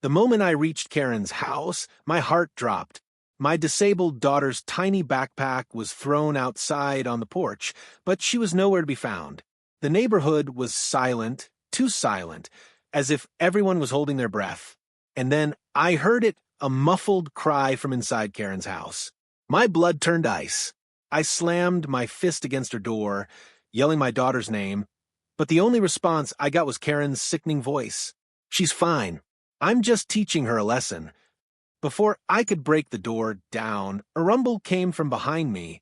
The moment I reached Karen's house, my heart dropped. My disabled daughter's tiny backpack was thrown outside on the porch, but she was nowhere to be found. The neighborhood was silent, too silent, as if everyone was holding their breath. And then I heard it, a muffled cry from inside Karen's house. My blood turned ice. I slammed my fist against her door, yelling my daughter's name, but the only response I got was Karen's sickening voice. "She's fine. I'm just teaching her a lesson." Before I could break the door down, a rumble came from behind me.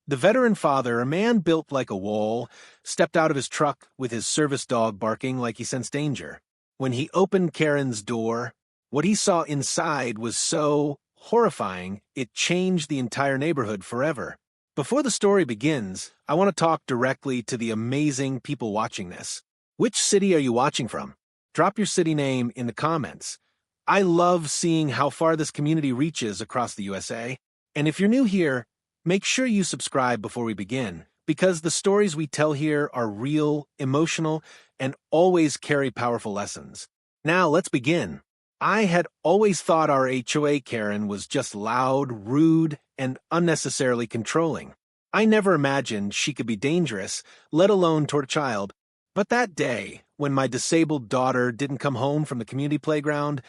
The veteran father, a man built like a wall, stepped out of his truck with his service dog barking like he sensed danger. When he opened Karen's door, what he saw inside was so horrifying, it changed the entire neighborhood forever. Before the story begins, I want to talk directly to the amazing people watching this. Which city are you watching from? Drop your city name in the comments. I love seeing how far this community reaches across the USA. And if you're new here, make sure you subscribe before we begin, because the stories we tell here are real, emotional, and always carry powerful lessons. Now, let's begin. I had always thought our HOA Karen was just loud, rude, and unnecessarily controlling. I never imagined she could be dangerous, let alone toward a child. But that day, when my disabled daughter didn't come home from the community playground,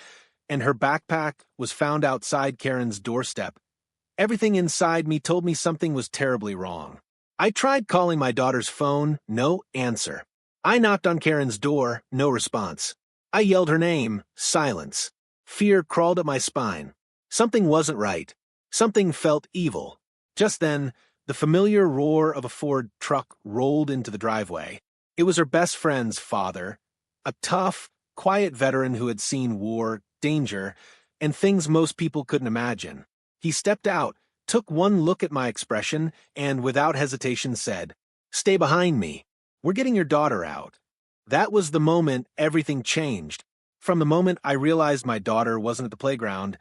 and her backpack was found outside Karen's doorstep, everything inside me told me something was terribly wrong. I tried calling my daughter's phone, no answer. I knocked on Karen's door, no response. I yelled her name, silence. Fear crawled up my spine. Something wasn't right. Something felt evil. Just then, the familiar roar of a Ford truck rolled into the driveway. It was her best friend's father, a tough, quiet veteran who had seen war, danger, and things most people couldn't imagine. He stepped out, took one look at my expression, and without hesitation said, "Stay behind me. We're getting your daughter out." That was the moment everything changed. From the moment I realized my daughter wasn't at the playground,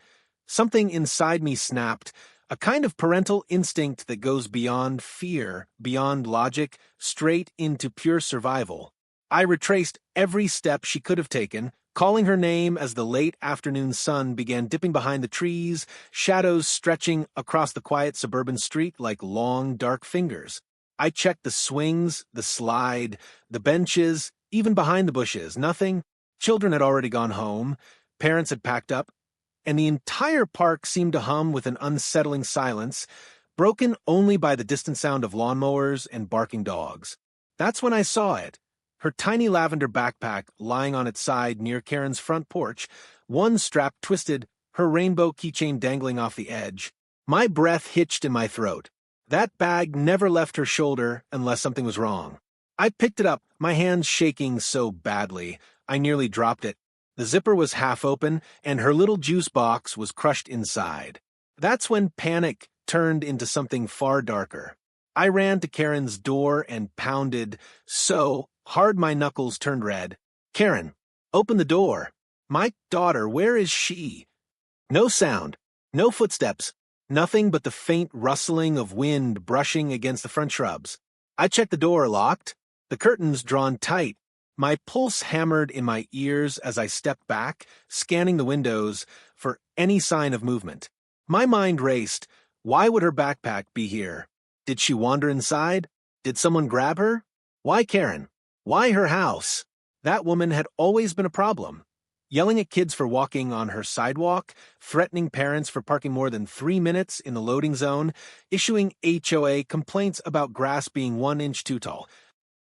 something inside me snapped, a kind of parental instinct that goes beyond fear, beyond logic, straight into pure survival. I retraced every step she could have taken, calling her name as the late afternoon sun began dipping behind the trees, shadows stretching across the quiet suburban street like long, dark fingers. I checked the swings, the slide, the benches, even behind the bushes. Nothing. Children had already gone home, parents had packed up, and the entire park seemed to hum with an unsettling silence, broken only by the distant sound of lawnmowers and barking dogs. That's when I saw it. Her tiny lavender backpack lying on its side near Karen's front porch, one strap twisted, her rainbow keychain dangling off the edge. My breath hitched in my throat. That bag never left her shoulder unless something was wrong. I picked it up, my hands shaking so badly, I nearly dropped it. The zipper was half open, and her little juice box was crushed inside. That's when panic turned into something far darker. I ran to Karen's door and pounded so hard my knuckles turned red. "Karen, open the door. My daughter, where is she?" No sound, no footsteps, nothing but the faint rustling of wind brushing against the front shrubs. I checked the door locked, the curtains drawn tight. My pulse hammered in my ears as I stepped back, scanning the windows for any sign of movement. My mind raced. Why would her backpack be here? Did she wander inside? Did someone grab her? Why Karen? Why her house? That woman had always been a problem. Yelling at kids for walking on her sidewalk, threatening parents for parking more than 3 minutes in the loading zone, issuing HOA complaints about grass being 1 inch too tall.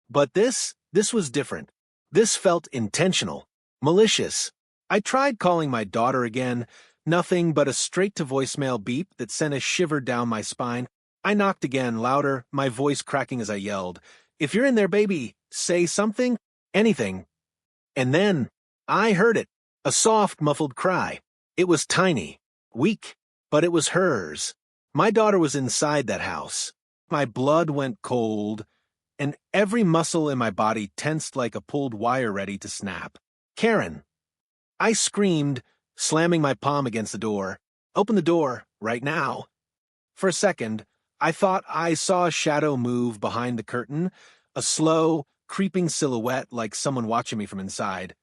But this was different. This felt intentional, malicious. I tried calling my daughter again, nothing but a straight-to-voicemail beep that sent a shiver down my spine. I knocked again, louder, my voice cracking as I yelled, "If you're in there, baby, say something, anything." And then I heard it, a soft, muffled cry. It was tiny, weak, but it was hers. My daughter was inside that house. My blood went cold, and every muscle in my body tensed like a pulled wire ready to snap. "Karen!" I screamed, slamming my palm against the door. "Open the door, right now." For a second, I thought I saw a shadow move behind the curtain, a slow, creeping silhouette like someone watching me from inside.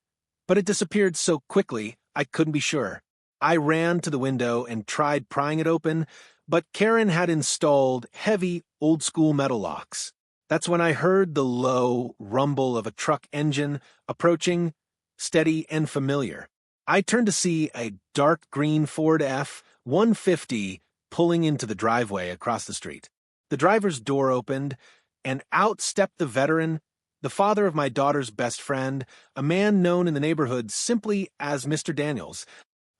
But it disappeared so quickly, I couldn't be sure. I ran to the window and tried prying it open, but Karen had installed heavy, old-school metal locks. That's when I heard the low rumble of a truck engine approaching, steady and familiar. I turned to see a dark green Ford F-150 pulling into the driveway across the street. The driver's door opened, and out stepped the veteran, the father of my daughter's best friend, a man known in the neighborhood simply as Mr. Daniels.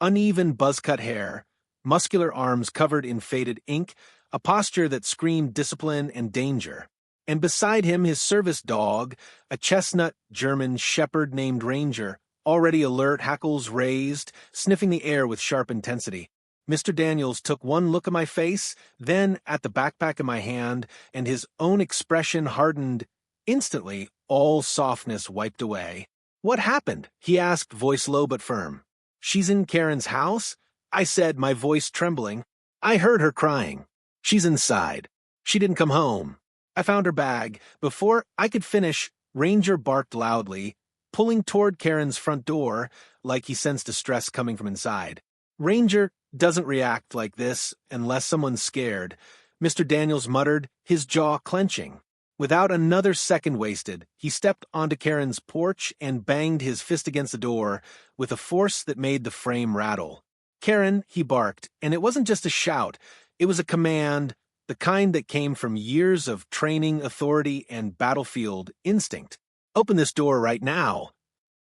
Uneven buzz-cut hair, muscular arms covered in faded ink, a posture that screamed discipline and danger. And beside him his service dog, a chestnut German shepherd named Ranger, already alert, hackles raised, sniffing the air with sharp intensity. Mr. Daniels took one look at my face, then at the backpack in my hand, and his own expression hardened. Instantly, all softness wiped away. "What happened?" he asked, voice low but firm. "She's in Karen's house?" I said, my voice trembling. "I heard her crying. She's inside. She didn't come home. I found her bag." Before I could finish, Ranger barked loudly, pulling toward Karen's front door, like he sensed distress coming from inside. Ranger doesn't react like this unless someone's scared, Mr. Daniels muttered, his jaw clenching. Without another second wasted, he stepped onto Karen's porch and banged his fist against the door with a force that made the frame rattle. "Karen," he barked, and it wasn't just a shout, it was a command, the kind that came from years of training, authority, and battlefield instinct. "Open this door right now."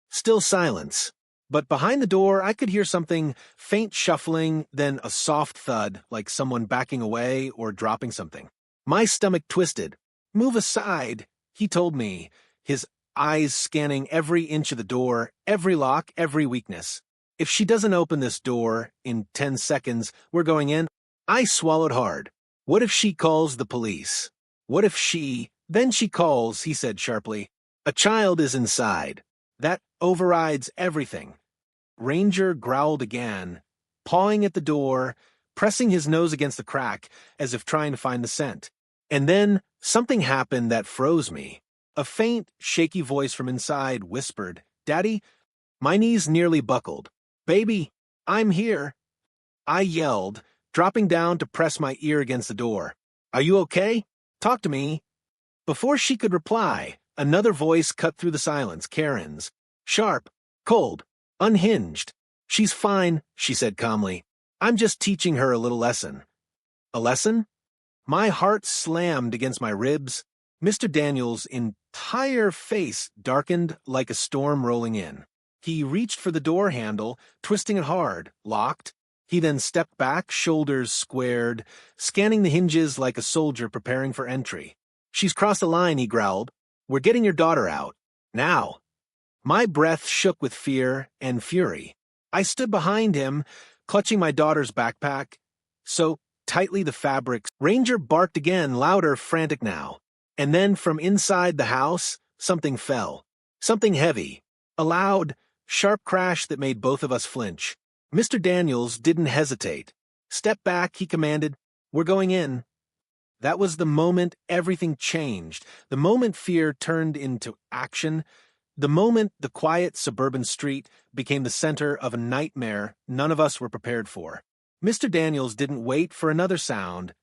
Still silence. But behind the door, I could hear something, faint shuffling, then a soft thud, like someone backing away or dropping something. My stomach twisted. "Move aside," he told me, his eyes scanning every inch of the door, every lock, every weakness. "If she doesn't open this door in 10 seconds, we're going in." I swallowed hard. What if she calls the police? What if she... Then she calls, he said sharply. "A child is inside. That overrides everything." Ranger growled again, pawing at the door, pressing his nose against the crack, as if trying to find the scent. And then something happened that froze me. A faint, shaky voice from inside whispered, "Daddy?" My knees nearly buckled. "Baby, I'm here." I yelled, dropping down to press my ear against the door. "Are you okay? Talk to me." Before she could reply, another voice cut through the silence, Karen's. Sharp, cold, unhinged. "She's fine," she said calmly. "I'm just teaching her a little lesson." A lesson? My heart slammed against my ribs. Mr. Daniels' entire face darkened like a storm rolling in. He reached for the door handle, twisting it hard, locked. He then stepped back, shoulders squared, scanning the hinges like a soldier preparing for entry. "She's crossed the line," he growled. "We're getting your daughter out. Now." My breath shook with fear and fury. I stood behind him, clutching my daughter's backpack, so tightly the fabric. Ranger barked again, louder, frantic now. And then from inside the house, something fell. Something heavy. A loud, sharp crash that made both of us flinch. Mr. Daniels didn't hesitate. "Step back," he commanded. "We're going in." That was the moment everything changed, the moment fear turned into action, the moment the quiet suburban street became the center of a nightmare none of us were prepared for. Mr. Daniels didn't wait for another sound.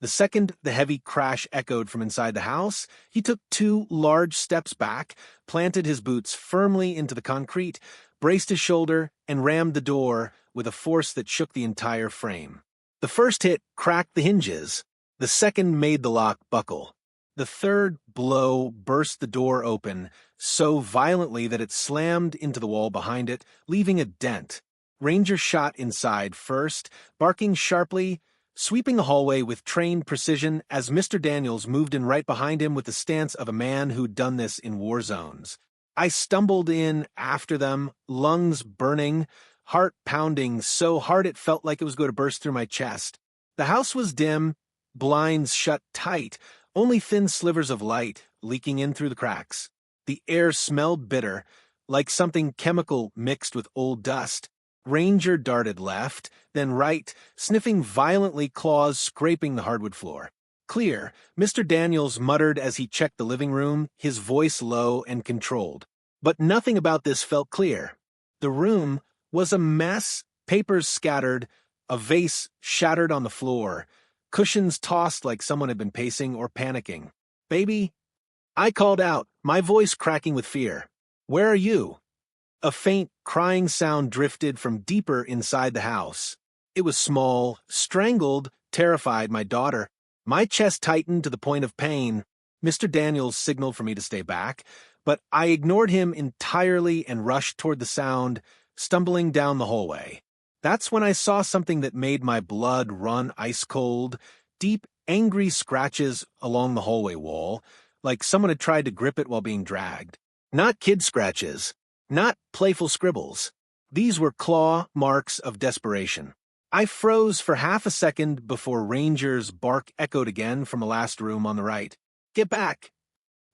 The second the heavy crash echoed from inside the house, he took 2 large steps back, planted his boots firmly into the concrete, braced his shoulder, and rammed the door with a force that shook the entire frame. The first hit cracked the hinges. The second made the lock buckle. The third blow burst the door open so violently that it slammed into the wall behind it, leaving a dent. Ranger shot inside first, barking sharply, sweeping the hallway with trained precision as Mr. Daniels moved in right behind him with the stance of a man who'd done this in war zones. I stumbled in after them, lungs burning, heart pounding so hard it felt like it was going to burst through my chest. The house was dim, blinds shut tight, only thin slivers of light leaking in through the cracks. The air smelled bitter, like something chemical mixed with old dust. Ranger darted left, then right, sniffing violently, claws scraping the hardwood floor. "Clear," Mr. Daniels muttered as he checked the living room, his voice low and controlled. But nothing about this felt clear. The room was a mess, papers scattered, a vase shattered on the floor, cushions tossed like someone had been pacing or panicking. "Baby," I called out, my voice cracking with fear. "Where are you?" A faint, crying sound drifted from deeper inside the house. It was small, strangled, terrified my daughter. My chest tightened to the point of pain. Mr. Daniels signaled for me to stay back, but I ignored him entirely and rushed toward the sound, stumbling down the hallway. That's when I saw something that made my blood run ice cold, deep, angry scratches along the hallway wall, like someone had tried to grip it while being dragged. Not kid scratches, not playful scribbles. These were claw marks of desperation. I froze for half a second before Ranger's bark echoed again from a last room on the right. "Get back!"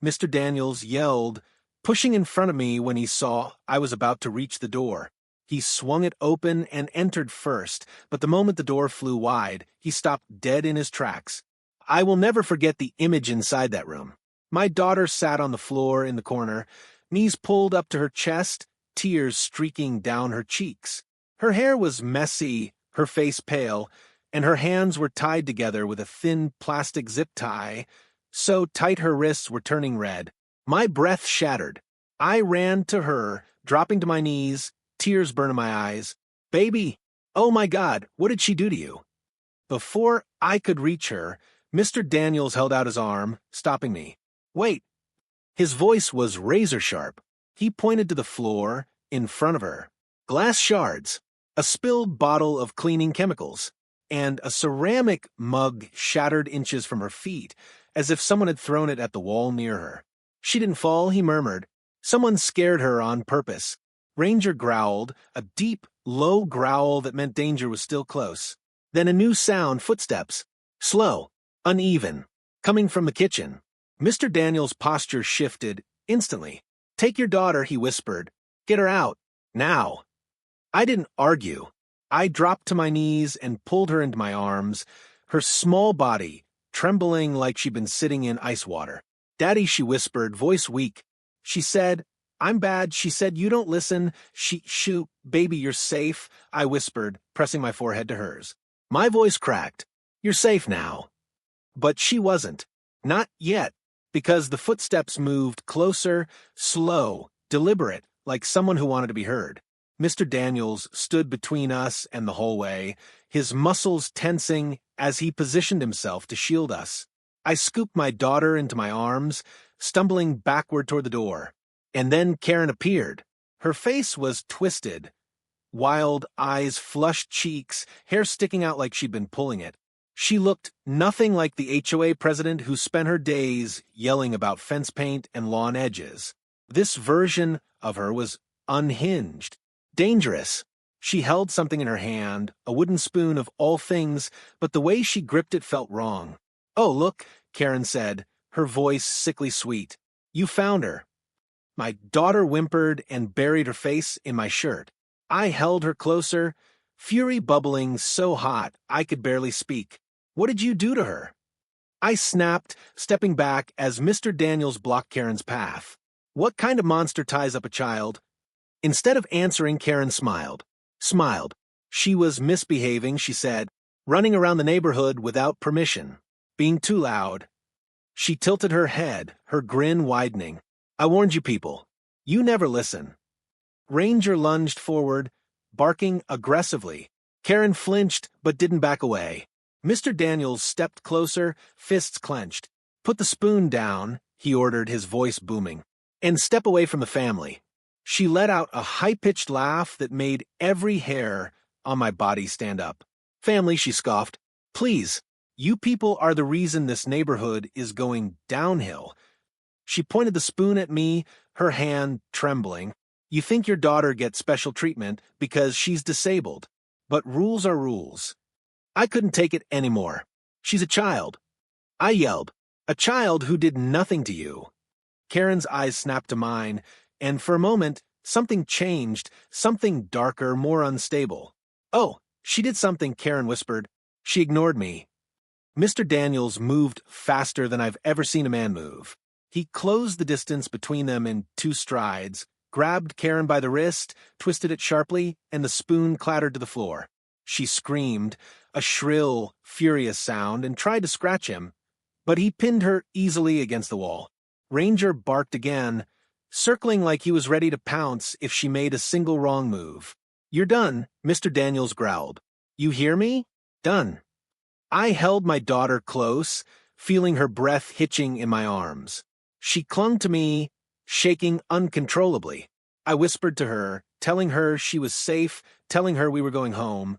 Mr. Daniels yelled, pushing in front of me when he saw I was about to reach the door. He swung it open and entered first, but the moment the door flew wide, he stopped dead in his tracks. I will never forget the image inside that room. My daughter sat on the floor in the corner, knees pulled up to her chest, tears streaking down her cheeks. Her hair was messy, her face pale, and her hands were tied together with a thin plastic zip tie, so tight her wrists were turning red. My breath shattered. I ran to her, dropping to my knees, tears burning my eyes. "Baby! Oh my God, what did she do to you?" Before I could reach her, Mr. Daniels held out his arm, stopping me. "Wait." His voice was razor sharp. He pointed to the floor in front of her. Glass shards, a spilled bottle of cleaning chemicals, and a ceramic mug shattered inches from her feet, as if someone had thrown it at the wall near her. "She didn't fall," he murmured. "Someone scared her on purpose." Ranger growled, a deep, low growl that meant danger was still close. Then a new sound, footsteps. Slow, uneven, coming from the kitchen. Mr. Daniels' posture shifted instantly. "Take your daughter," he whispered. "Get her out. Now." I didn't argue. I dropped to my knees and pulled her into my arms, her small body trembling like she'd been sitting in ice water. "Daddy," she whispered, voice weak. She said, "I'm bad." She said, "You don't listen." Shoot, baby, you're safe," I whispered, pressing my forehead to hers. My voice cracked. "You're safe now." But she wasn't. Not yet, because the footsteps moved closer, slow, deliberate, like someone who wanted to be heard. Mr. Daniels stood between us and the hallway, his muscles tensing as he positioned himself to shield us. I scooped my daughter into my arms, stumbling backward toward the door. And then Karen appeared. Her face was twisted. Wild eyes, flushed cheeks, hair sticking out like she'd been pulling it. She looked nothing like the HOA president who spent her days yelling about fence paint and lawn edges. This version of her was unhinged, dangerous. She held something in her hand, a wooden spoon of all things, but the way she gripped it felt wrong. "Oh, look," Karen said, her voice sickly sweet. "You found her." My daughter whimpered and buried her face in my shirt. I held her closer, fury bubbling so hot I could barely speak. "What did you do to her?" I snapped, stepping back as Mr. Daniels blocked Karen's path. "What kind of monster ties up a child?" Instead of answering, Karen smiled. She was misbehaving, she said, running around the neighborhood without permission, being too loud. She tilted her head, her grin widening. "I warned you people. You never listen." Ranger lunged forward, barking aggressively. Karen flinched but didn't back away. Mr. Daniels stepped closer, fists clenched. "Put the spoon down," he ordered, his voice booming, "and step away from the family." She let out a high-pitched laugh that made every hair on my body stand up. "Family," she scoffed. "Please, you people are the reason this neighborhood is going downhill." She pointed the spoon at me, her hand trembling. "You think your daughter gets special treatment because she's disabled, but rules are rules." I couldn't take it anymore. "She's a child," I yelled. "A child who did nothing to you." Karen's eyes snapped to mine, and for a moment, something changed, something darker, more unstable. "Oh, she did something," Karen whispered. She ignored me. Mr. Daniels moved faster than I've ever seen a man move. He closed the distance between them in 2 strides, grabbed Karen by the wrist, twisted it sharply, and the spoon clattered to the floor. She screamed, a shrill, furious sound, and tried to scratch him, but he pinned her easily against the wall. Ranger barked again, circling like he was ready to pounce if she made a single wrong move. "You're done," Mr. Daniels growled. "You hear me? Done." I held my daughter close, feeling her breath hitching in my arms. She clung to me, shaking uncontrollably. I whispered to her, telling her she was safe, telling her we were going home.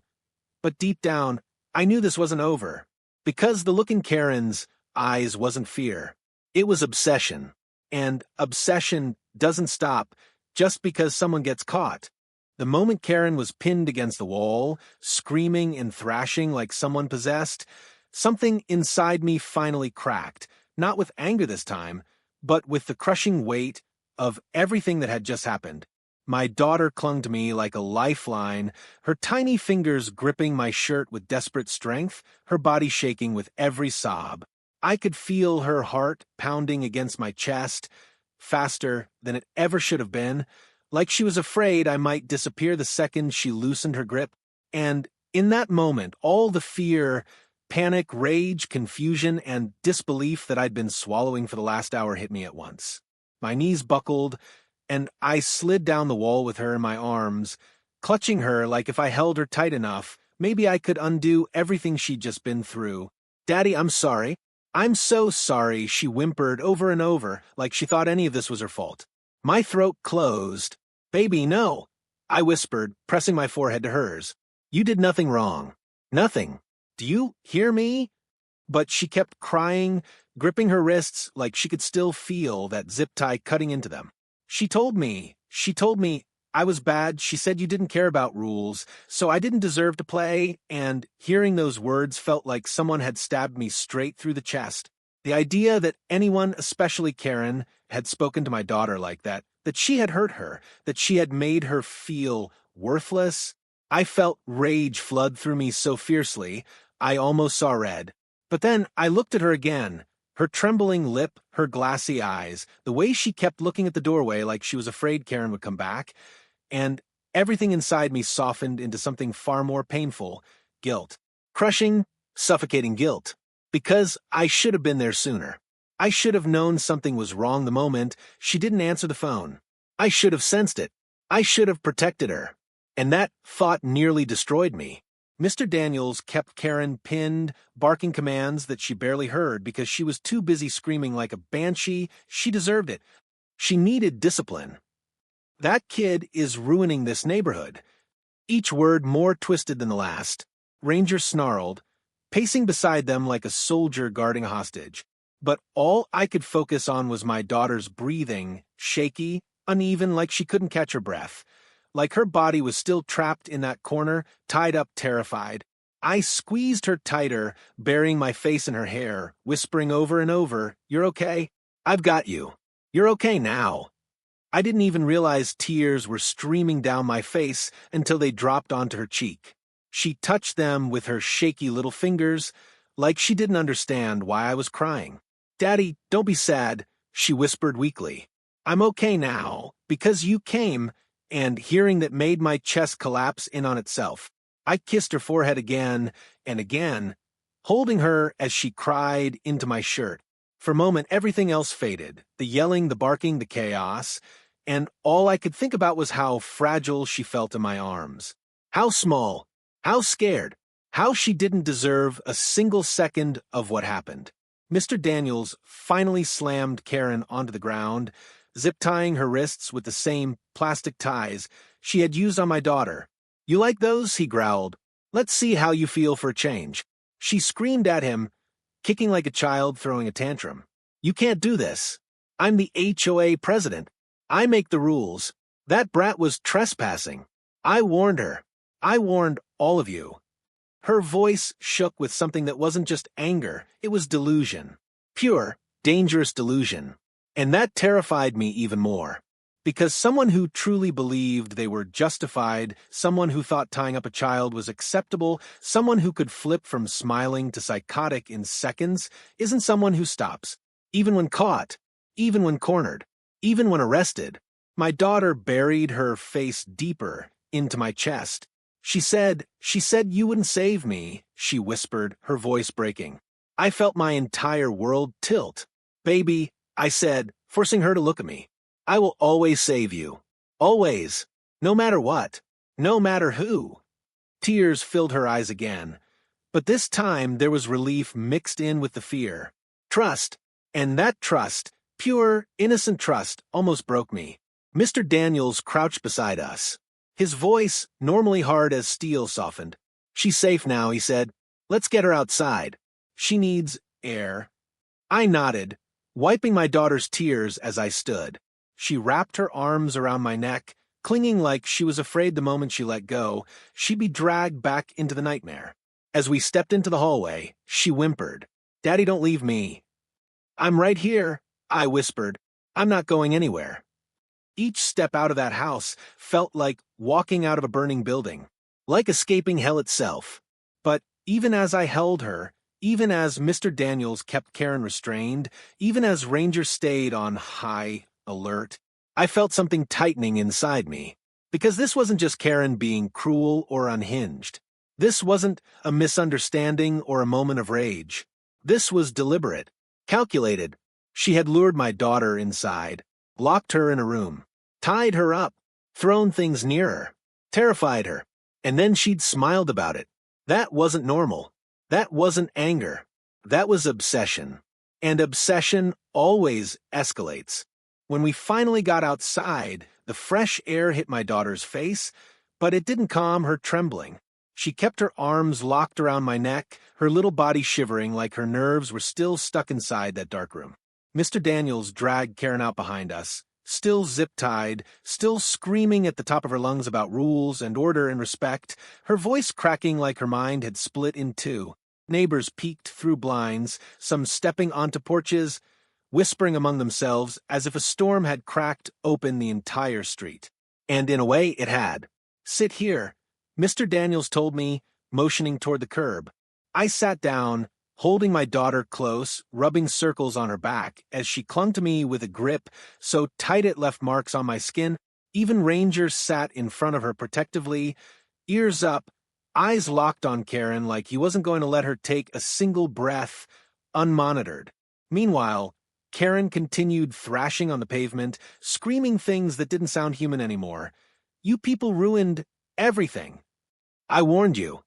But deep down, I knew this wasn't over. Because the look in Karen's eyes wasn't fear. It was obsession. And obsession doesn't stop just because someone gets caught. The moment Karen was pinned against the wall, screaming and thrashing like someone possessed, something inside me finally cracked, not with anger this time, but with the crushing weight of everything that had just happened. My daughter clung to me like a lifeline, her tiny fingers gripping my shirt with desperate strength, her body shaking with every sob. I could feel her heart pounding against my chest, faster than it ever should have been, like she was afraid I might disappear the second she loosened her grip. And in that moment, all the fear, panic, rage, confusion, and disbelief that I'd been swallowing for the last hour hit me at once. My knees buckled, and I slid down the wall with her in my arms, clutching her like if I held her tight enough, maybe I could undo everything she'd just been through. "Daddy, I'm sorry. I'm so sorry," she whimpered over and over, like she thought any of this was her fault. My throat closed. "Baby, no," I whispered, pressing my forehead to hers. "You did nothing wrong. Nothing. Do you hear me?" But she kept crying, gripping her wrists like she could still feel that zip tie cutting into them. She told me I was bad. She said you didn't care about rules, so I didn't deserve to play, and hearing those words felt like someone had stabbed me straight through the chest. The idea that anyone, especially Karen, had spoken to my daughter like that she had hurt her, that she had made her feel worthless. I felt rage flood through me so fiercely, I almost saw red. But then I looked at her again, her trembling lip, her glassy eyes, the way she kept looking at the doorway like she was afraid Karen would come back, and everything inside me softened into something far more painful, guilt. Crushing, suffocating guilt. Because I should have been there sooner. I should have known something was wrong the moment she didn't answer the phone. I should have sensed it. I should have protected her. And that thought nearly destroyed me. Mr. Daniels kept Karen pinned, barking commands that she barely heard because she was too busy screaming like a banshee. She deserved it. She needed discipline. "That kid is ruining this neighborhood." Each word more twisted than the last. Ranger snarled, pacing beside them like a soldier guarding a hostage. But all I could focus on was my daughter's breathing, shaky, uneven, like she couldn't catch her breath. Like her body was still trapped in that corner, tied up, terrified. I squeezed her tighter, burying my face in her hair, whispering over and over, "You're okay. I've got you. You're okay now." I didn't even realize tears were streaming down my face until they dropped onto her cheek. She touched them with her shaky little fingers, like she didn't understand why I was crying. "Daddy, don't be sad," she whispered weakly. "I'm okay now, because you came," and hearing that made my chest collapse in on itself. I kissed her forehead again and again, holding her as she cried into my shirt. For a moment, everything else faded, the yelling, the barking, the chaos, and all I could think about was how fragile she felt in my arms. How small, how scared, how she didn't deserve a single second of what happened. Mr. Daniels finally slammed Karen onto the ground, zip-tying her wrists with the same plastic ties she had used on my daughter. "You like those?" he growled. "Let's see how you feel for a change." She screamed at him, kicking like a child throwing a tantrum. "You can't do this. I'm the HOA president. I make the rules. That brat was trespassing. I warned her. I warned all of you." Her voice shook with something that wasn't just anger, it was delusion. Pure, dangerous delusion. And that terrified me even more. Because someone who truly believed they were justified, someone who thought tying up a child was acceptable, someone who could flip from smiling to psychotic in seconds, isn't someone who stops. Even when caught, even when cornered, even when arrested. My daughter buried her face deeper into my chest. She said you wouldn't save me, she whispered, her voice breaking. I felt my entire world tilt. Baby, I said, forcing her to look at me. I will always save you. Always. No matter what. No matter who. Tears filled her eyes again. But this time there was relief mixed in with the fear. Trust. And that trust, pure, innocent trust, almost broke me. Mr. Daniels crouched beside us. His voice, normally hard as steel, softened. She's safe now, he said. Let's get her outside. She needs air. I nodded, wiping my daughter's tears as I stood. She wrapped her arms around my neck, clinging like she was afraid the moment she let go, she'd be dragged back into the nightmare. As we stepped into the hallway, she whimpered, Daddy, don't leave me. I'm right here, I whispered. I'm not going anywhere. Each step out of that house felt like walking out of a burning building, like escaping hell itself. But even as I held her, even as Mr. Daniels kept Karen restrained, even as Ranger stayed on high alert, I felt something tightening inside me. Because this wasn't just Karen being cruel or unhinged. This wasn't a misunderstanding or a moment of rage. This was deliberate, calculated. She had lured my daughter inside, locked her in a room, tied her up, thrown things near her, terrified her, and then she'd smiled about it. That wasn't normal. That wasn't anger. That was obsession. And obsession always escalates. When we finally got outside, the fresh air hit my daughter's face, but it didn't calm her trembling. She kept her arms locked around my neck, her little body shivering like her nerves were still stuck inside that dark room. Mr. Daniels dragged Karen out behind us, still zip-tied, still screaming at the top of her lungs about rules and order and respect, her voice cracking like her mind had split in two. Neighbors peeked through blinds, some stepping onto porches, whispering among themselves as if a storm had cracked open the entire street. And in a way, it had. Sit here, Mr. Daniels told me, motioning toward the curb. I sat down, holding my daughter close, rubbing circles on her back as she clung to me with a grip so tight it left marks on my skin. Even Ranger sat in front of her protectively, ears up, eyes locked on Karen like he wasn't going to let her take a single breath, unmonitored. Meanwhile, Karen continued thrashing on the pavement, screaming things that didn't sound human anymore. You people ruined everything. I warned you.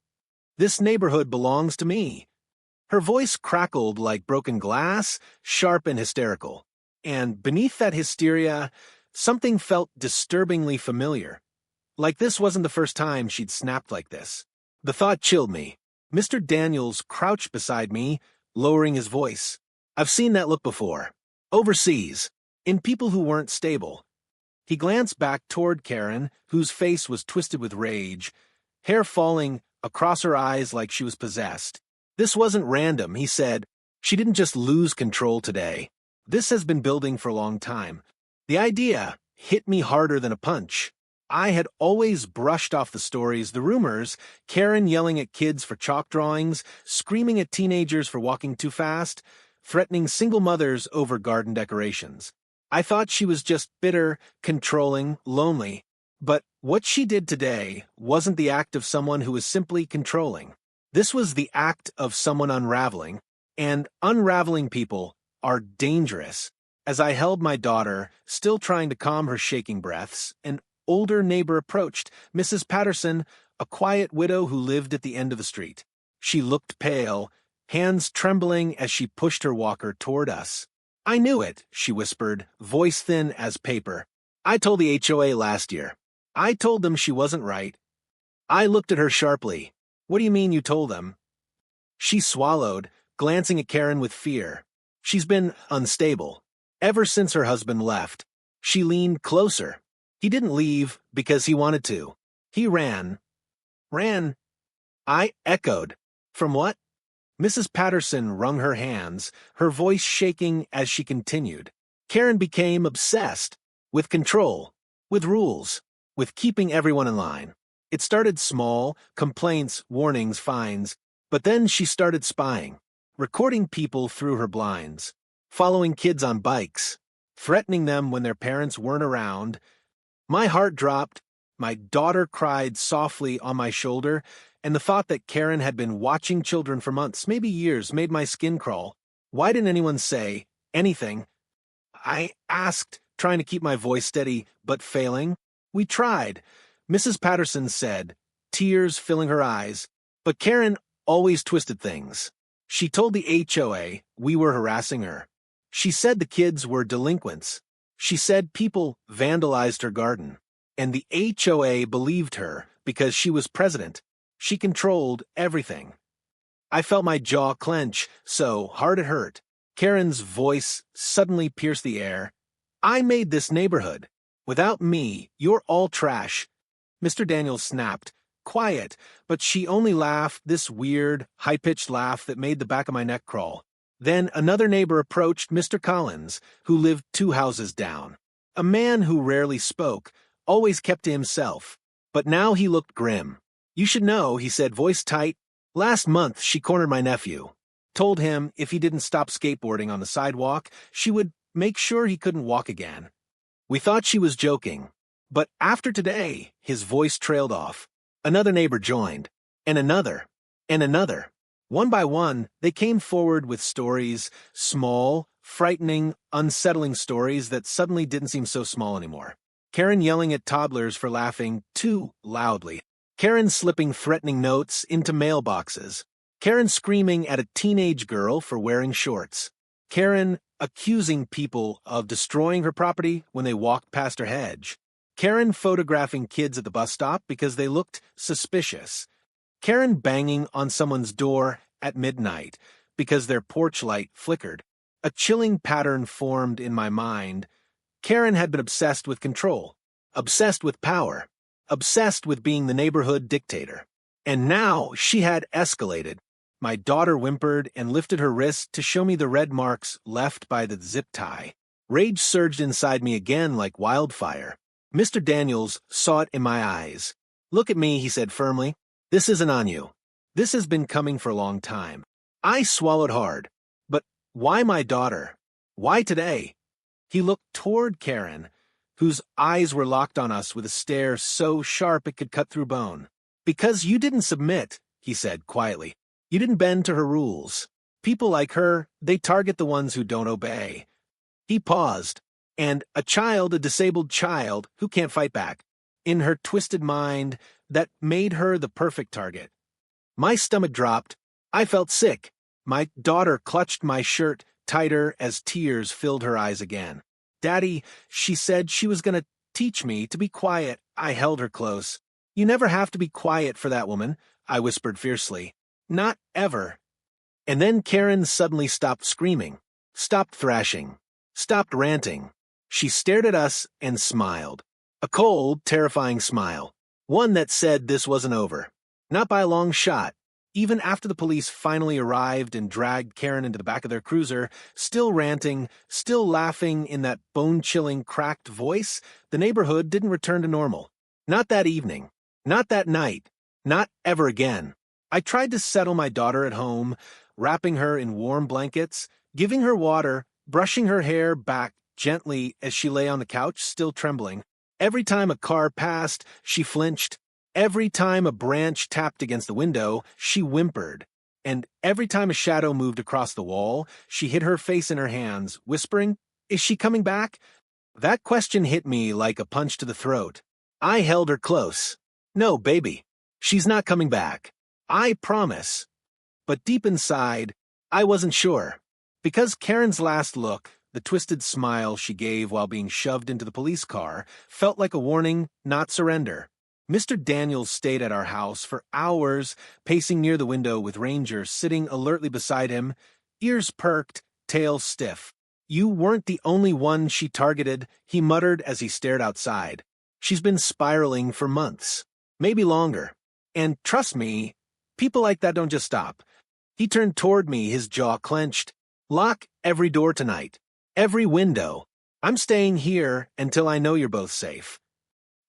This neighborhood belongs to me. Her voice crackled like broken glass, sharp and hysterical. And beneath that hysteria, something felt disturbingly familiar. Like this wasn't the first time she'd snapped like this. The thought chilled me. Mr. Daniels crouched beside me, lowering his voice. I've seen that look before. Overseas. In people who weren't stable. He glanced back toward Karen, whose face was twisted with rage, hair falling across her eyes like she was possessed. This wasn't random, he said. She didn't just lose control today. This has been building for a long time. The idea hit me harder than a punch. I had always brushed off the stories, the rumors, Karen yelling at kids for chalk drawings, screaming at teenagers for walking too fast, threatening single mothers over garden decorations. I thought she was just bitter, controlling, lonely. But what she did today wasn't the act of someone who was simply controlling. This was the act of someone unraveling, and unraveling people are dangerous. As I held my daughter, still trying to calm her shaking breaths, an older neighbor approached, Mrs. Patterson, a quiet widow who lived at the end of the street. She looked pale, hands trembling as she pushed her walker toward us. I knew it, she whispered, voice thin as paper. I told the HOA last year. I told them she wasn't right. I looked at her sharply. What do you mean you told them? She swallowed, glancing at Karen with fear. She's been unstable. Ever since her husband left. She leaned closer. He didn't leave because he wanted to. He ran. Ran? I echoed. From what? Mrs. Patterson wrung her hands, her voice shaking as she continued. Karen became obsessed. With control. With rules. With keeping everyone in line. It started small, complaints, warnings, fines, but then she started spying, recording people through her blinds, following kids on bikes, threatening them when their parents weren't around, My heart dropped, my daughter cried softly on my shoulder, and the thought that Karen had been watching children for months, maybe years, made my skin crawl. Why didn't anyone say anything? I asked, trying to keep my voice steady, but failing. We tried, Mrs. Patterson said, tears filling her eyes. But Karen always twisted things. She told the HOA we were harassing her. She said the kids were delinquents. She said people vandalized her garden. And the HOA believed her because she was president. She controlled everything. I felt my jaw clench so hard it hurt. Karen's voice suddenly pierced the air. I made this neighborhood. Without me, you're all trash. Mr. Daniels snapped. Quiet, but she only laughed, this weird, high-pitched laugh that made the back of my neck crawl. Then another neighbor approached Mr. Collins, who lived 2 houses down. A man who rarely spoke, always kept to himself. But now he looked grim. You should know, he said, voice tight. Last month she cornered my nephew. Told him if he didn't stop skateboarding on the sidewalk, she would make sure he couldn't walk again. We thought she was joking. But after today, his voice trailed off. Another neighbor joined. And another. And another. One by one, they came forward with stories, small, frightening, unsettling stories that suddenly didn't seem so small anymore. Karen yelling at toddlers for laughing too loudly. Karen slipping threatening notes into mailboxes. Karen screaming at a teenage girl for wearing shorts. Karen accusing people of destroying her property when they walked past her hedge. Karen photographing kids at the bus stop because they looked suspicious. Karen banging on someone's door at midnight because their porch light flickered. A chilling pattern formed in my mind. Karen had been obsessed with control, obsessed with power, obsessed with being the neighborhood dictator. And now she had escalated. My daughter whimpered and lifted her wrist to show me the red marks left by the zip tie. Rage surged inside me again like wildfire. Mr. Daniels saw it in my eyes. Look at me, he said firmly. This isn't on you. This has been coming for a long time. I swallowed hard. But why my daughter? Why today? He looked toward Karen, whose eyes were locked on us with a stare so sharp it could cut through bone. Because you didn't submit, he said quietly. You didn't bend to her rules. People like her, they target the ones who don't obey. He paused. And a disabled child, who can't fight back. In her twisted mind, that made her the perfect target. My stomach dropped. I felt sick. My daughter clutched my shirt tighter as tears filled her eyes again. Daddy, she said she was going to teach me to be quiet. I held her close. You never have to be quiet for that woman, I whispered fiercely. Not ever. And then Karen suddenly stopped screaming, stopped thrashing, stopped ranting. She stared at us and smiled. A cold, terrifying smile. One that said this wasn't over. Not by a long shot. Even after the police finally arrived and dragged Karen into the back of their cruiser, still ranting, still laughing in that bone-chilling, cracked voice, the neighborhood didn't return to normal. Not that evening. Not that night. Not ever again. I tried to settle my daughter at home, wrapping her in warm blankets, giving her water, brushing her hair back gently as she lay on the couch, still trembling. Every time a car passed, she flinched. Every time a branch tapped against the window, she whimpered. And every time a shadow moved across the wall, she hid her face in her hands, whispering, "Is she coming back?" That question hit me like a punch to the throat. I held her close. No, baby. She's not coming back. I promise. But deep inside, I wasn't sure. Because Karen's last look, the twisted smile she gave while being shoved into the police car, felt like a warning, not surrender. Mr. Daniels stayed at our house for hours, pacing near the window with Ranger sitting alertly beside him, ears perked, tail stiff. You weren't the only one she targeted, he muttered as he stared outside. She's been spiraling for months, maybe longer. And trust me, people like that don't just stop. He turned toward me, his jaw clenched. Lock every door tonight. Every window. I'm staying here until I know you're both safe.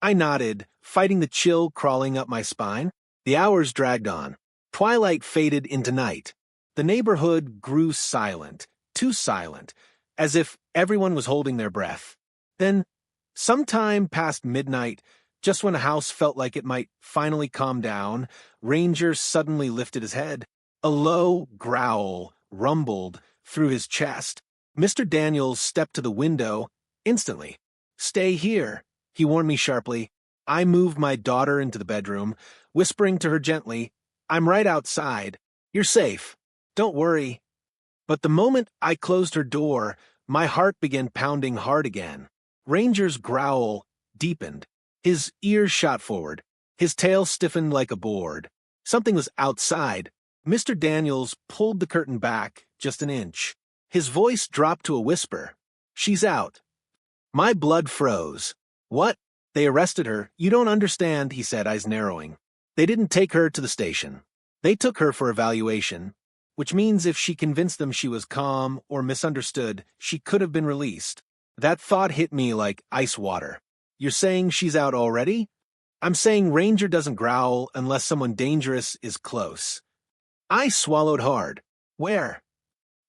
I nodded, fighting the chill crawling up my spine. The hours dragged on. Twilight faded into night. The neighborhood grew silent, too silent, as if everyone was holding their breath. Then, Sometime past midnight, just when the house felt like it might finally calm down, Ranger suddenly lifted his head. A low growl rumbled through his chest. Mr. Daniels stepped to the window instantly. "Stay here," he warned me sharply. I moved my daughter into the bedroom, whispering to her gently, "I'm right outside. You're safe. Don't worry." But the moment I closed her door, my heart began pounding hard again. Ranger's growl deepened. His ears shot forward. His tail stiffened like a board. Something was outside. Mr. Daniels pulled the curtain back just an inch. His voice dropped to a whisper. "She's out." My blood froze. "What? They arrested her? You don't understand," he said, eyes narrowing. "They didn't take her to the station. They took her for evaluation, which means if she convinced them she was calm or misunderstood, she could have been released." That thought hit me like ice water. "You're saying she's out already?" "I'm saying Ranger doesn't growl unless someone dangerous is close." I swallowed hard. "Where?"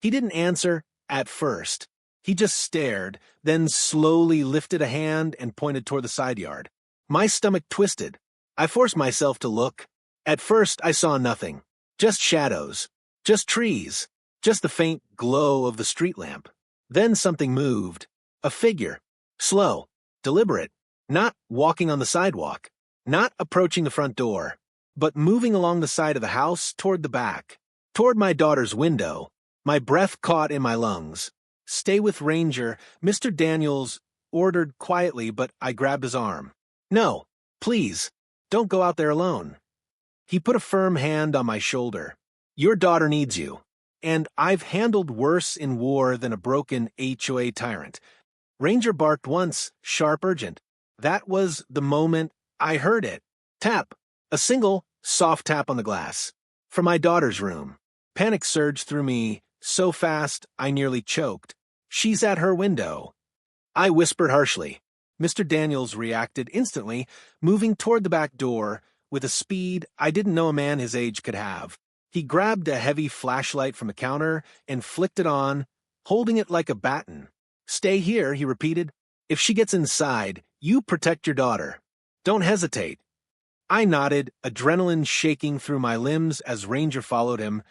He didn't answer at first. He just stared, then slowly lifted a hand and pointed toward the side yard. My stomach twisted. I forced myself to look. At first, I saw nothing. Just shadows. Just trees. Just the faint glow of the street lamp. Then something moved. A figure. Slow. Deliberate. Not walking on the sidewalk. Not approaching the front door. But moving along the side of the house toward the back. Toward my daughter's window. My breath caught in my lungs. "Stay with Ranger," Mr. Daniels ordered quietly, but I grabbed his arm. "No, please, don't go out there alone." He put a firm hand on my shoulder. "Your daughter needs you, and I've handled worse in war than a broken HOA tyrant." Ranger barked once, sharp, urgent. That was the moment I heard it. Tap. A single, soft tap on the glass. From my daughter's room. Panic surged through me, so fast I nearly choked. "She's at her window." I whispered harshly. Mr. Daniels reacted instantly, moving toward the back door with a speed I didn't know a man his age could have. He grabbed a heavy flashlight from the counter and flicked it on, holding it like a baton. "Stay here," he repeated. "If she gets inside, you protect your daughter. Don't hesitate." I nodded, adrenaline shaking through my limbs as Ranger followed him,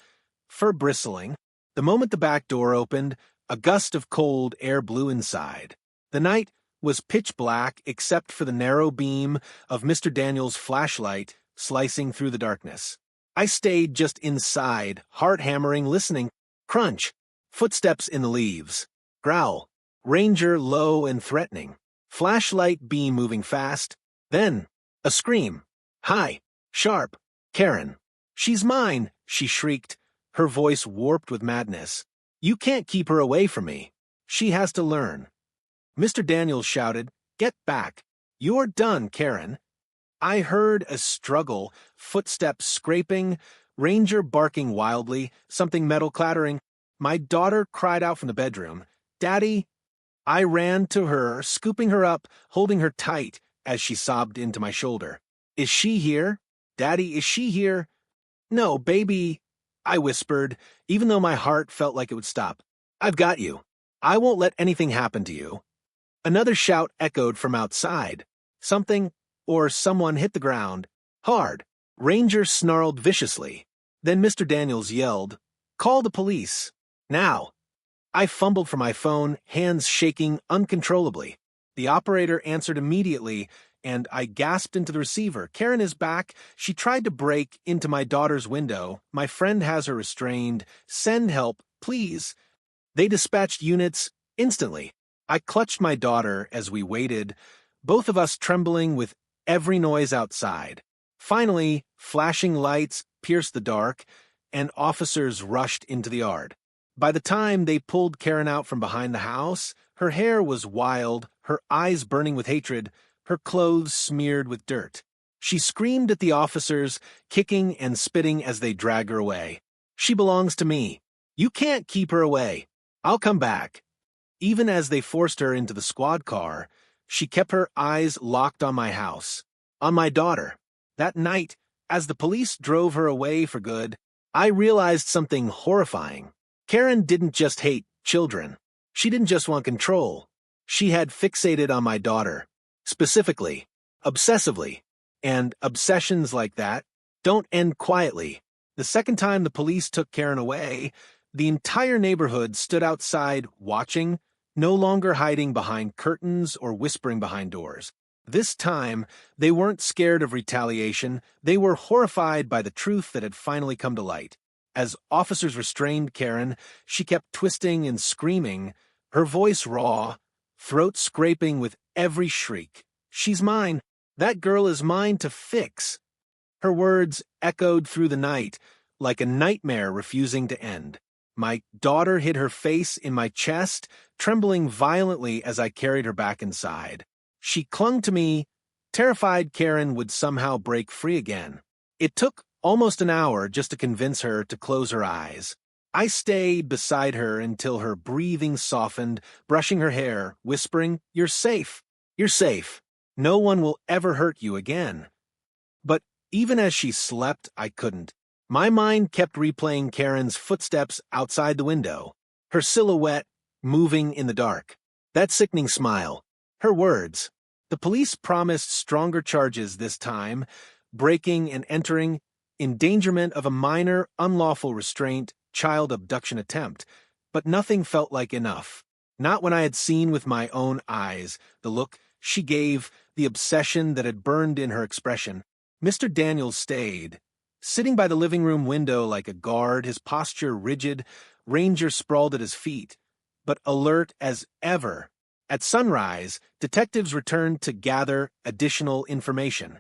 fur bristling. The moment the back door opened, a gust of cold air blew inside. The night was pitch black except for the narrow beam of Mr. Daniels' flashlight slicing through the darkness. I stayed just inside, heart hammering, listening. Crunch. Footsteps in the leaves. Growl. Ranger low and threatening. Flashlight beam moving fast. Then, a scream. High. Sharp. "Karen." "She's mine," she shrieked, her voice warped with madness. "You can't keep her away from me. She has to learn." Mr. Daniels shouted, "Get back. You're done, Karen." I heard a struggle, footsteps scraping, Ranger barking wildly, something metal clattering. My daughter cried out from the bedroom, "Daddy!" I ran to her, scooping her up, holding her tight as she sobbed into my shoulder. "Is she here? Daddy, is she here?" "No, baby," I whispered, even though my heart felt like it would stop. "I've got you. I won't let anything happen to you." Another shout echoed from outside. Something or someone hit the ground. Hard. Ranger snarled viciously. Then Mr. Daniels yelled, "Call the police. Now." I fumbled for my phone, hands shaking uncontrollably. The operator answered immediately, and I gasped into the receiver. "Karen is back. She tried to break into my daughter's window. My friend has her restrained. Send help, please." They dispatched units instantly. I clutched my daughter as we waited, both of us trembling with every noise outside. Finally, flashing lights pierced the dark, and officers rushed into the yard. By the time they pulled Karen out from behind the house, her hair was wild, her eyes burning with hatred, her clothes smeared with dirt. She screamed at the officers, kicking and spitting as they dragged her away. "She belongs to me. You can't keep her away. I'll come back." Even as they forced her into the squad car, she kept her eyes locked on my house, on my daughter. That night, as the police drove her away for good, I realized something horrifying. Karen didn't just hate children. She didn't just want control. She had fixated on my daughter. specifically, obsessively, and obsessions like that don't end quietly. The second time the police took Karen away, the entire neighborhood stood outside watching, no longer hiding behind curtains or whispering behind doors. This time, they weren't scared of retaliation, they were horrified by the truth that had finally come to light. As officers restrained Karen, she kept twisting and screaming, her voice raw, throat scraping with every shriek. "She's mine. That girl is mine to fix." Her words echoed through the night, like a nightmare refusing to end. My daughter hid her face in my chest, trembling violently as I carried her back inside. She clung to me, terrified Karen would somehow break free again. It took almost an hour just to convince her to close her eyes. I stayed beside her until her breathing softened, brushing her hair, whispering, "You're safe. You're safe. No one will ever hurt you again." But even as she slept, I couldn't. My mind kept replaying Karen's footsteps outside the window, her silhouette moving in the dark, that sickening smile, her words. The police promised stronger charges this time, breaking and entering, endangerment of a minor, unlawful restraint, child abduction attempt, but nothing felt like enough. Not when I had seen with my own eyes the look she gave, the obsession that had burned in her expression. Mr. Daniels stayed, sitting by the living room window like a guard, his posture rigid, Ranger sprawled at his feet, but alert as ever. At sunrise, detectives returned to gather additional information.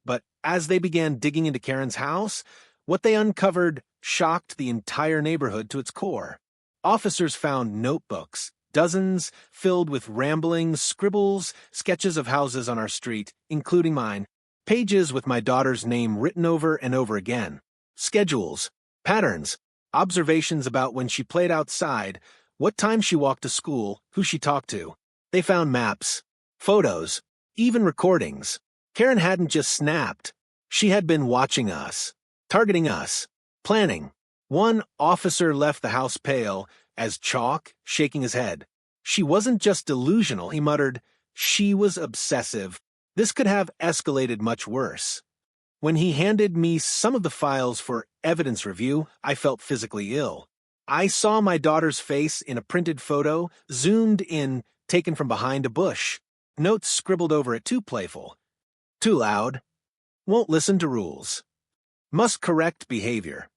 But as they began digging into Karen's house, what they uncovered shocked the entire neighborhood to its core. Officers found notebooks, dozens filled with ramblings, scribbles, sketches of houses on our street, including mine, pages with my daughter's name written over and over again, schedules, patterns, observations about when she played outside, what time she walked to school, who she talked to. They found maps, photos, even recordings. Karen hadn't just snapped. She had been watching us, targeting us, planning. One officer left the house pale as chalk, shaking his head. She wasn't just delusional, he muttered. She was obsessive. This could have escalated much worse. When he handed me some of the files for evidence review, I felt physically ill. I saw my daughter's face in a printed photo, zoomed in, taken from behind a bush. Notes scribbled over it, too playful. Too loud. Won't listen to rules. Must correct behavior.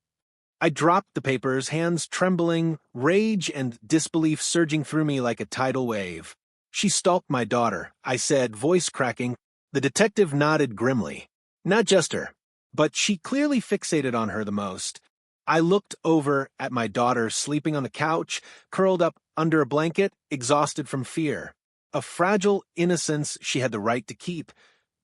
I dropped the papers, hands trembling, rage and disbelief surging through me like a tidal wave. She stalked my daughter, I said, voice cracking. The detective nodded grimly. Not just her, but she clearly fixated on her the most. I looked over at my daughter sleeping on the couch, curled up under a blanket, exhausted from fear. A fragile innocence she had the right to keep,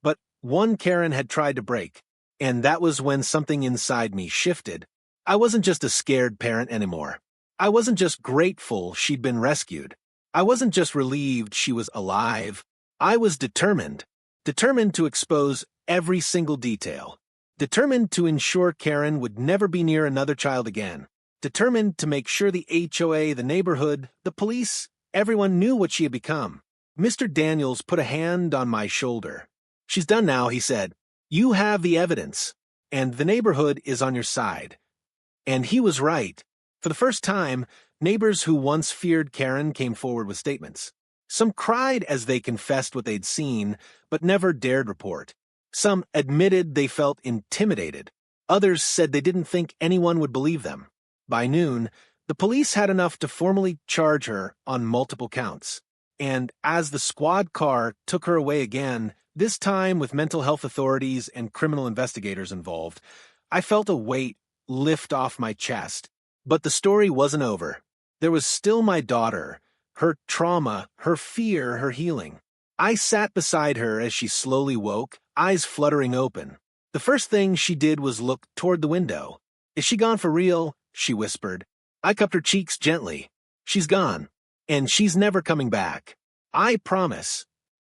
but one Karen had tried to break, and that was when something inside me shifted. I wasn't just a scared parent anymore. I wasn't just grateful she'd been rescued. I wasn't just relieved she was alive. I was determined to expose every single detail. Determined to ensure Karen would never be near another child again. Determined to make sure the HOA, the neighborhood, the police, everyone knew what she had become. Mr. Daniels put a hand on my shoulder. She's done now, he said. You have the evidence, and the neighborhood is on your side. And he was right. For the first time, neighbors who once feared Karen came forward with statements. Some cried as they confessed what they'd seen, but never dared report. Some admitted they felt intimidated. Others said they didn't think anyone would believe them. By noon, the police had enough to formally charge her on multiple counts. And as the squad car took her away again, this time with mental health authorities and criminal investigators involved, I felt a weight lift off my chest. But the story wasn't over. There was still my daughter, her trauma, her fear, her healing. I sat beside her as she slowly woke, eyes fluttering open. The first thing she did was look toward the window. Is she gone for real? She whispered. I cupped her cheeks gently. She's gone, and she's never coming back. I promise.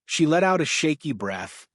She let out a shaky breath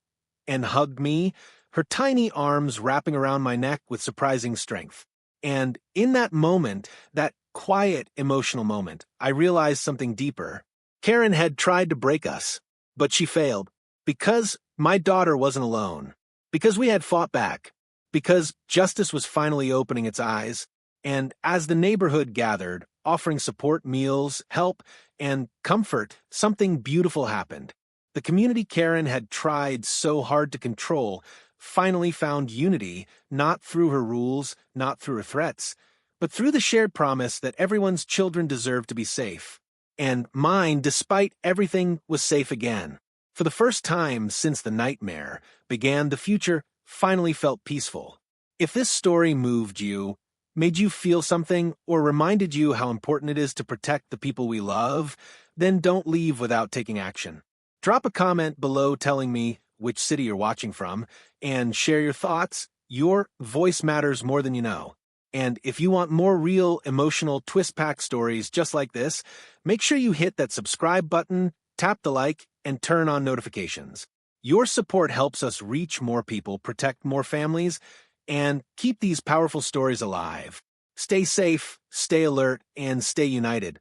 and hugged me, her tiny arms wrapping around my neck with surprising strength. And in that moment, that quiet, emotional moment, I realized something deeper. Karen had tried to break us, but she failed. Because my daughter wasn't alone. Because we had fought back. Because justice was finally opening its eyes. And as the neighborhood gathered, offering support, meals, help, and comfort, something beautiful happened. The community Karen had tried so hard to control finally found unity, not through her rules, not through her threats, but through the shared promise that everyone's children deserve to be safe. And mine, despite everything, was safe again. For the first time since the nightmare began, the future finally felt peaceful. If this story moved you, made you feel something, or reminded you how important it is to protect the people we love, then don't leave without taking action. Drop a comment below telling me which city you're watching from, and share your thoughts. Your voice matters more than you know. And if you want more real, emotional, twist-packed stories just like this, make sure you hit that subscribe button, tap the like, and turn on notifications. Your support helps us reach more people, protect more families, and keep these powerful stories alive. Stay safe, stay alert, and stay united.